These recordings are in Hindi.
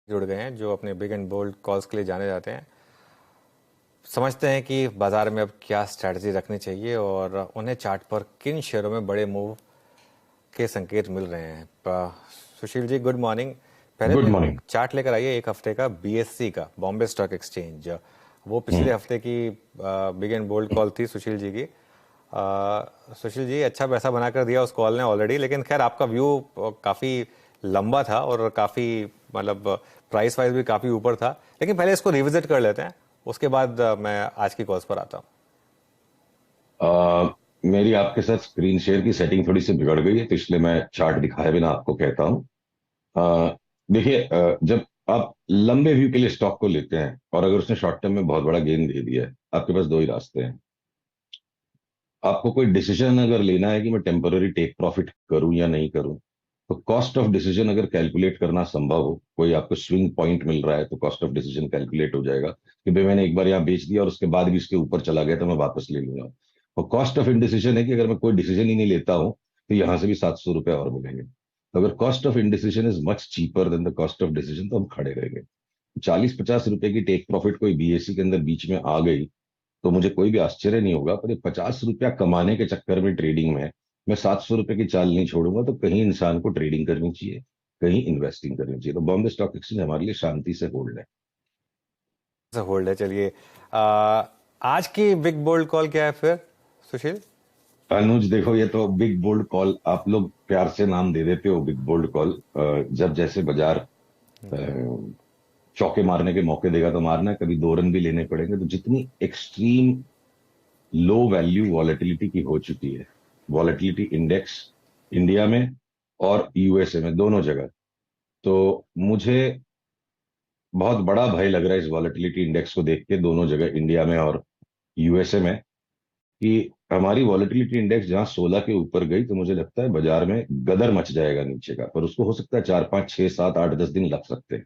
जुड़ गए हैं जो अपने बिग एंड बोल्ड कॉल्स के लिए जाने जाते हैं। समझते हैं कि बाजार में अब क्या स्ट्रैटेजी रखनी चाहिए और उन्हें चार्ट पर किन शेयरों में बड़े मूव के संकेत मिल रहे हैं। Sushil ji, good morning. पहले गुड तो मॉर्निंग। चार्ट लेकर आइए एक हफ्ते का बीएससी का, बॉम्बे स्टॉक एक्सचेंज। वो पिछले हफ्ते की बिग एंड बोल्ड कॉल थी सुशील जी की। सुशील जी, अच्छा पैसा बनाकर दिया उस कॉल ने ऑलरेडी, लेकिन खैर आपका व्यू काफ़ी लंबा था और काफ़ी मतलब प्राइस वाइज भी काफ़ी ऊपर था। लेकिन पहले इसको रिविजिट कर लेते हैं, उसके बाद मैं आज की कॉल्स पर आता हूँ। मेरी आपके साथ स्क्रीन शेयर की सेटिंग थोड़ी सी बिगड़ गई है, तो इसलिए मैं चार्ट दिखाए बिना आपको कहता हूँ। देखिए, जब आप लंबे व्यू के लिए स्टॉक को लेते हैं और अगर उसने शॉर्ट टर्म में बहुत बड़ा गेन दे दिया है, आपके पास दो ही रास्ते हैं। आपको कोई डिसीजन अगर लेना है कि मैं टेम्पररी टेक प्रॉफिट करूं या नहीं करूं, तो कॉस्ट ऑफ डिसीजन अगर कैलकुलेट करना संभव हो, कोई आपको स्विंग पॉइंट मिल रहा है, तो कॉस्ट ऑफ डिसीजन कैलकुलेट हो जाएगा कि भाई मैंने एक बार यहाँ बेच दिया और उसके बाद भी इसके ऊपर चला गया तो मैं वापस ले लूंगा। और कॉस्ट ऑफ इनडिसीजन है कि अगर मैं कोई डिसीजन ही नहीं लेता हूं तो यहां से भी 700 रुपये और मिलेंगे। तो अगर cost of indecision is much cheaper than the cost of decision, तो हम खड़े रहेंगे। 40-50 रुपए की टेक प्रॉफिट कोई बीएससी के अंदर बीच में आ गई तो मुझे कोई भी आश्चर्य नहीं होगा, पर ये 50 रुपया कमाने के चक्कर में ट्रेडिंग में मैं 700 रुपए की चाल नहीं छोड़ूंगा। तो कहीं इंसान को ट्रेडिंग करनी चाहिए, कहीं इन्वेस्टिंग करनी चाहिए। तो बॉम्बे स्टॉक एक्सचेंज हमारे लिए शांति से होल्ड है। होल्ड है, चलिए। आज की बिग बोल्ड कॉल क्या है फिर सुशील? अनुज देखो, ये तो बिग बोल्ड कॉल आप लोग प्यार से नाम दे देते हो बिग बोल्ड कॉल। जब जैसे बाजार चौके मारने के मौके देगा तो मारना है, कभी 2 रन भी लेने पड़ेंगे। तो जितनी एक्सट्रीम लो वैल्यू वॉलेटिलिटी की हो चुकी है, वॉलेटिलिटी इंडेक्स इंडिया में और यूएसए में दोनों जगह, तो मुझे बहुत बड़ा भय लग रहा है इस वॉलेटिलिटी इंडेक्स को देख के, दोनों जगह इंडिया में और यूएसए में, कि हमारी वॉलेटिलिटी इंडेक्स जहां 16 के ऊपर गई तो मुझे लगता है बाजार में गदर मच जाएगा नीचे का। पर उसको हो सकता है 4-5-6-7-8-10 दिन लग सकते हैं।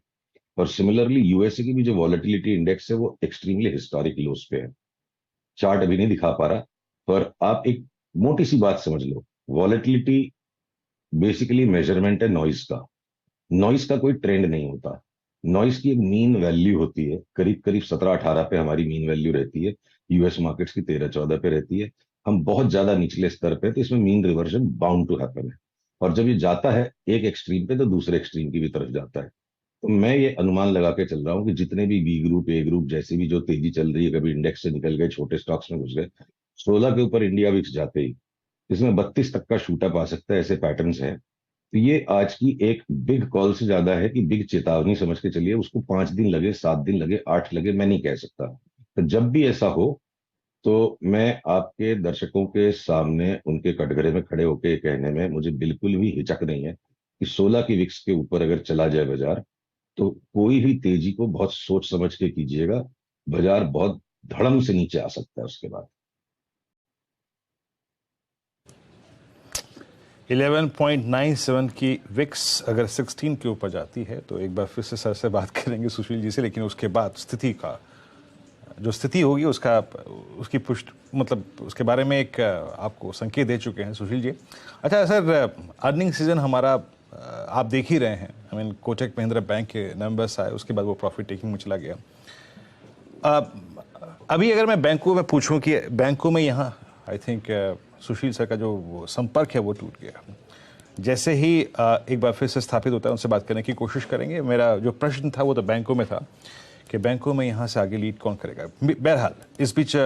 और सिमिलरली यूएसए की भी जो वॉलेटिलिटी इंडेक्स है वो एक्सट्रीमली हिस्टोरिक लोस पे है। चार्ट अभी नहीं दिखा पा रहा, पर आप एक मोटी सी बात समझ लो। वॉलेटिलिटी बेसिकली मेजरमेंट है नॉइज का। नॉइज का कोई ट्रेंड नहीं होता। नॉइज की एक मीन वैल्यू होती है, करीब करीब 17-18 पे हमारी मीन वैल्यू रहती है। यूएस मार्केट्स की 13-14 पे रहती है। हम बहुत ज्यादा निचले स्तर पे, तो इसमें mean reversion bound to happen है। और जब ये जाता है एक एक्सट्रीम पे तो दूसरे एक्सट्रीम की भी तरफ जाता है। तो मैं ये अनुमान लगा के चल रहा हूँ कि जितने भी बी ग्रुप ए ग्रुप जैसे भी जो तेजी चल रही है, कभी इंडेक्स से निकल गए, छोटे स्टॉक्स में घुस गए, 16 के ऊपर इंडिया विक्स जाते ही इसमें 32 तक का शूटअप आ सकता है। ऐसे पैटर्न्स हैं। तो ये आज की एक बिग कॉल से ज्यादा है कि बिग चेतावनी समझ के चलिए। उसको 5 दिन लगे, 7 दिन लगे, 8 लगे, मैं नहीं कह सकता। तो जब भी ऐसा हो तो मैं आपके दर्शकों के सामने उनके कटघरे में खड़े होकर कहने में मुझे बिल्कुल भी हिचक नहीं है कि 16 की विक्स के ऊपर अगर चला जाए बाजार, तो कोई भी तेजी को बहुत सोच समझ के कीजिएगा। बाजार बहुत धड़म से नीचे आ सकता है उसके बाद। 11.97 की विक्स अगर 16 के ऊपर जाती है तो एक बार फिर से सर से बात करेंगे सुशील जी से, लेकिन उसके बाद स्थिति का जो स्थिति होगी उसका उसकी पुष्टि मतलब उसके बारे में एक आपको संकेत दे चुके हैं सुशील जी। अच्छा सर, अर्निंग सीजन हमारा आप देख ही रहे हैं। I mean Kotak Mahindra bank के नंबर्स आए, उसके बाद वो प्रॉफिट टेकिंग में चला गया। अभी अगर मैं बैंकों में पूछूं कि बैंकों में यहाँ आई थिंक सुशील सर का जो संपर्क है वो टूट गया। जैसे ही एक बार फिर से स्थापित होता है उनसे बात करने की कोशिश करेंगे। मेरा जो प्रश्न था वो तो बैंकों में था कि बैंकों में यहाँ से आगे लीड कौन करेगा। बहरहाल इस बीच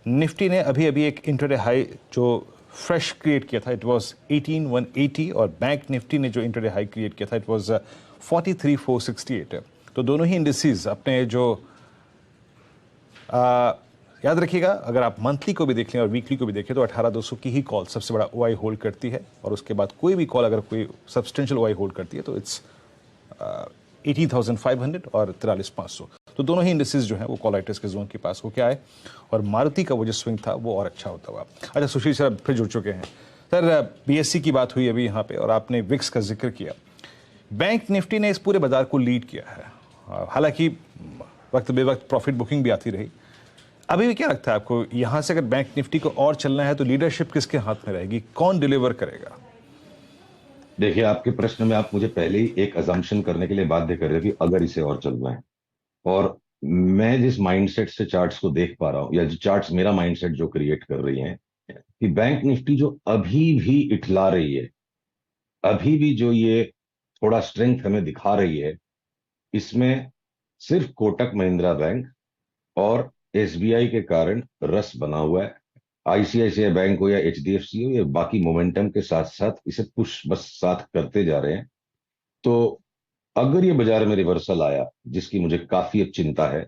निफ्टी ने अभी अभी एक इंटरडे हाई जो फ्रेश क्रिएट किया था, इट वाज 18,180, और बैंक निफ्टी ने जो इंटरडे हाई क्रिएट किया था इट वाज 43,468। तो दोनों ही इंडिसेस अपने जो याद रखिएगा, अगर आप मंथली को भी देख लें और वीकली को भी देखें तो 18,200 की ही कॉल सबसे बड़ा ओआई होल्ड करती है, और उसके बाद कोई भी कॉल अगर कोई सब्सटेंशियल ओआई होल्ड करती है तो इट्स 18,500 और 43,500। तो दोनों ही इंडिसेस जो हैं वो कॉल के जोन के पास होके आए, और मारुति का वो जो स्विंग था वो और अच्छा होता हुआ। अच्छा सुशील सर फिर जुड़ चुके हैं। सर बीएससी की बात हुई अभी यहाँ पे और आपने विक्स का जिक्र किया। बैंक निफ्टी ने इस पूरे बाजार को लीड किया है, हालांकि वक्त बेवक्त प्रॉफिट बुकिंग भी आती रही। अभी भी क्या लगता है आपको, यहाँ से अगर बैंक निफ्टी को और चलना है तो लीडरशिप किसके हाथ में रहेगी, कौन डिलीवर करेगा? देखिए, आपके प्रश्न में आप मुझे पहले ही एक अजम्पशन करने के लिए बाध्य कर रहे थे कि अगर इसे और चलना है। और मैं जिस माइंडसेट से चार्ट्स को देख पा रहा हूं, या जो चार्ट्स मेरा माइंडसेट जो क्रिएट कर रही हैं, कि बैंक निफ्टी जो अभी भी इठला रही है, अभी भी जो ये थोड़ा स्ट्रेंथ हमें दिखा रही है, इसमें सिर्फ कोटक महिंद्रा बैंक और एसबीआई के कारण रस बना हुआ है। आईसीआईसीआई बैंक हो या एचडीएफसी हो, ये बाकी मोमेंटम के साथ साथ इसे पुश बस साथ करते जा रहे हैं। तो अगर ये बाजार में रिवर्सल आया, जिसकी मुझे काफी अब चिंता है,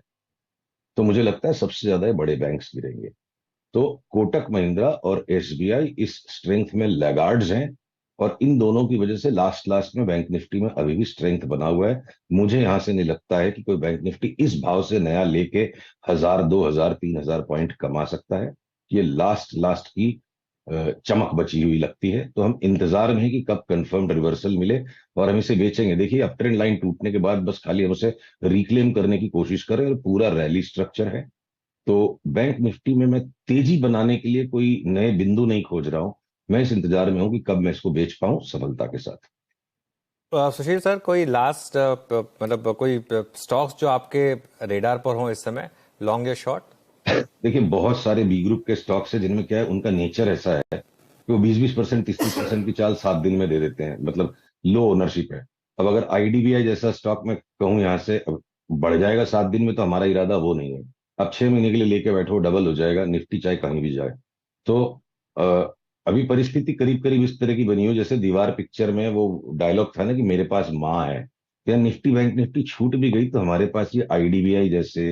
तो मुझे लगता है सबसे ज्यादा ये बड़े बैंक्स गिरेंगे। तो कोटक महिंद्रा और एसबीआई इस स्ट्रेंथ में लैगार्ड्स हैं, और इन दोनों की वजह से लास्ट लास्ट में बैंक निफ्टी में अभी भी स्ट्रेंथ बना हुआ है। मुझे यहां से नहीं लगता है कि कोई बैंक निफ्टी इस भाव से नया लेके 1000, 2000, 3000 पॉइंट कमा सकता है। ये लास्ट लास्ट की चमक बची हुई लगती है। तो हम इंतजार में हैं कि कब कंफर्म्ड रिवर्सल मिले और हम इसे बेचेंगे। देखिए, अप ट्रेंड लाइन टूटने के बाद बस खाली हम उसे रिक्लेम करने की कोशिश करें, और पूरा रैली स्ट्रक्चर है। तो बैंक निफ्टी में मैं तेजी बनाने के लिए कोई नए बिंदु नहीं खोज रहा हूं। मैं इस इंतजार में हूं कि कब मैं इसको बेच पाऊं सफलता के साथ। सुशील सर, कोई लास्ट मतलब कोई स्टॉक्स जो आपके रेडार पर हो इस समय, लॉन्ग या शॉर्ट? देखिए, बहुत सारे बी ग्रुप के स्टॉक्स है जिनमें क्या है, उनका नेचर ऐसा है कि वो 20-20%, 30-30% की चाल 7 दिन में दे देते हैं। मतलब लो ओनरशिप है। अब अगर आईडीबीआई जैसा स्टॉक मैं कहूं यहां से अब बढ़ जाएगा 7 दिन में, तो हमारा इरादा वो नहीं है। अब 6 महीने के लिए लेके बैठो, डबल हो जाएगा निफ्टी, चाहे कहीं भी जाए। तो अ, अभी परिस्थिति करीब करीब इस तरह की बनी हो, जैसे दीवार पिक्चर में वो डायलॉग था ना, कि मेरे पास माँ है। या निफ्टी बैंक निफ्टी छूट भी गई तो हमारे पास ये आईडीबीआई जैसे,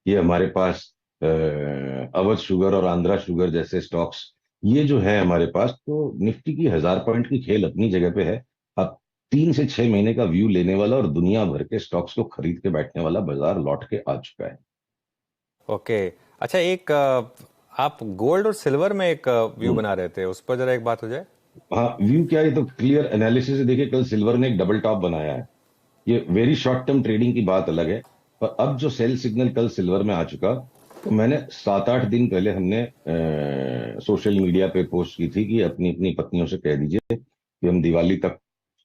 ये हमारे पास अवध शुगर और आंध्रा शुगर जैसे स्टॉक्स, ये जो है हमारे पास, तो निफ्टी की 1000 पॉइंट की खेल अपनी जगह पे है। अब 3 से 6 महीने का व्यू लेने वाला और दुनिया भर के स्टॉक्स को खरीद के बैठने वाला बाजार लौट के आ चुका है। ओके। अच्छा, एक आप गोल्ड और सिल्वर में एक व्यू बना रहे थे, उस पर जरा एक बात हो जाए। हाँ, व्यू क्या है, ये तो क्लियर एनालिसिस है। देखिए, कल सिल्वर ने एक डबल टॉप बनाया है। ये वेरी शॉर्ट टर्म ट्रेडिंग की बात अलग है, पर अब जो सेल सिग्नल कल सिल्वर में आ चुका, तो मैंने 7-8 दिन पहले हमने सोशल मीडिया पे पोस्ट की थी कि अपनी अपनी पत्नियों से कह दीजिए कि हम दिवाली तक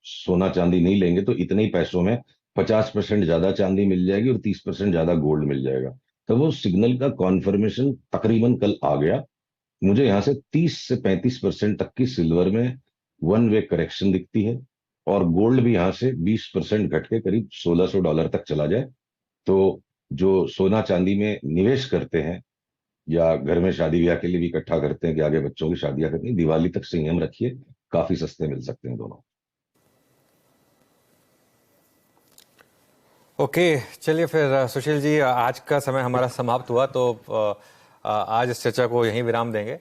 सोना चांदी नहीं लेंगे, तो इतने ही पैसों में 50% ज्यादा चांदी मिल जाएगी और 30% ज्यादा गोल्ड मिल जाएगा। तो वो सिग्नल का कॉन्फर्मेशन तकरीबन कल आ गया। मुझे यहां से 30 से 35% तक की सिल्वर में वन वे करेक्शन दिखती है, और गोल्ड भी यहां से 20% घट के करीब $1600 तक चला जाए। तो जो सोना चांदी में निवेश करते हैं, या घर में शादी ब्याह के लिए भी इकट्ठा करते हैं कि आगे बच्चों की शादियां करनी, दिवाली तक संयम रखिए, काफी सस्ते मिल सकते हैं दोनों। ओके, चलिए फिर सुशील जी, आज का समय हमारा समाप्त हुआ, तो आज इस चर्चा को यहीं विराम देंगे।